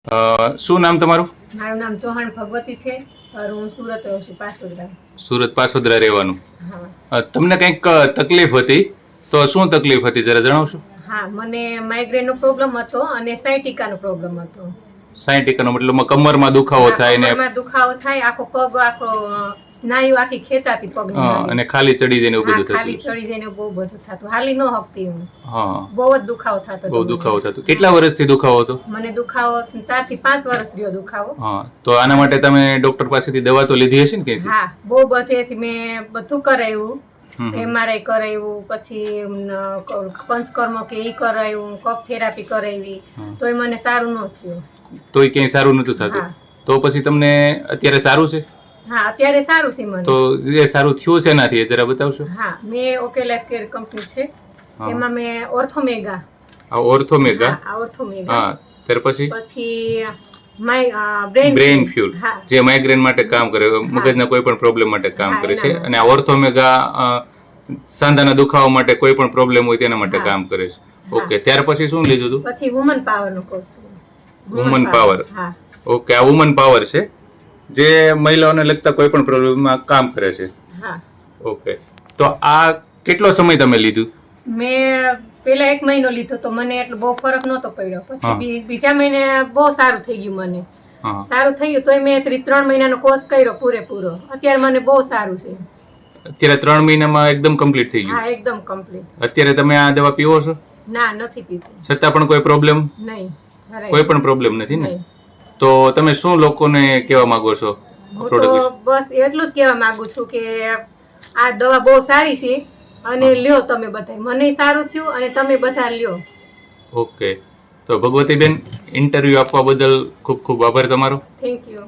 શું નામ તમારું? મારું નામ ચૌહાણ ભગવતી છે. હું સુરત રહું છું, પાસોદરા. સુરત પાસોદરા રહેવાનું. હા. તમને કંઈક તકલીફ હતી, તો શું તકલીફ હતી જરા જણાવશો? હા, મને માઇગ્રેનનો પ્રોબ્લેમ હતો અને સાયટિકાનો પ્રોબ્લેમ હતો. સાયટિકાનો મતલબ કમરમાં દુખાવો થાય ને કમરમાં દુખાવો થાય, આખો પગ આખો સ્નાયુ આખી ખેંચાતી પગની અને ખાલી ચડી જાય ને એવું બધું થતું. ખાલી ચડી જાય ને બહુ બધું થતું, હાલી ન હકતી હું. હા, બહુ જ દુખાવો થતો. બહુ દુખાવો થતો. કેટલા વર્ષથી દુખાવો હતો? મને દુખાવો 4 થી 5 વર્ષ રહ્યો દુખાવો. હા, તો આના માટે તમે ડોક્ટર પાસેથી દવા તો લીધી હશે ને? કે હા, બહુ બધેથી મેં બધું કરાવ્યું. MRI કરાવ્યું, પછી પંચકર્મ કે ઈ કરાવ્યું, કફ થેરાપી કરાવી, તોય મને સારું ન થયું. તોય ક્યાંય સારું નતું થતું? તો પછી તમને અત્યારે સારું છે? હા, અત્યારે સારું છે મને. તો જે સારું થયું છે એનાથી જરા બતાવશો? હા, મેં ઓકે લાઈફ કેર કંપની છે, એમાં મેં ઓર્થોમેગા. ઓર્થોમેગા? હા, ઓર્થોમેગા. હા, ત્યાર પછી બ્રેઇન ફ્યુલ, જે માઇગ્રેન માટે કામ કરે, મગજના કોઈ પણ પ્રોબ્લેમ માટે કામ કરે છે. અને આ ઓર્થોમેગા સાંધાના દુખાવા માટે કોઈ પણ પ્રોબ્લેમ હોય તેના માટે કામ કરે છે. ઓકે, ત્યાર પછી શું લીધું હતું? પછી વુમન પાવર નો કોર્સ. Woman power. હા. ઓકે, આ વુમન પાવર છે જે મહિલાઓને લગતા કોઈ પણ પ્રોબ્લેમમાં કામ કરે છે. હા. ઓકે, તો આ કેટલો સમય તમે લીધું? મેં પેલા 1 મહિનો લીધો તો મને એટલો બહુ ફરક નતો પડ્યો. પછી બીજા મહિને બહુ સારું થઈ ગયું મને. સારું થઈ ગયું તોય મેં 3 મહિનાનો કોર્સ કર્યો પૂરેપૂરો. અત્યારે મને બહુ સારું છે. અત્યારે 3 મહિનામાં એકદમ કમ્પ્લીટ થઈ ગયું? હા, એકદમ કમ્પ્લીટ. અત્યારે તમે આ દવા પીવો છો? ના, નથી પીતી. છતાં પણ કોઈ પ્રોબ્લેમ? નહીં, કોઈ પણ પ્રોબ્લેમ નથી ને? તો તમે શું લોકોને કહેવા માંગો છો? હું તો બસ એટલું જ કહેવા માંગુ છું કે આ દવા બહુ સારી છે અને લ્યો તમે બધા. મને સારું થયું અને તમે બધા લ્યો. ઓકે, તો ભગવતીબેન, ઇન્ટરવ્યુ આપવા બદલ ખૂબ ખૂબ આભાર તમારો. Thank you.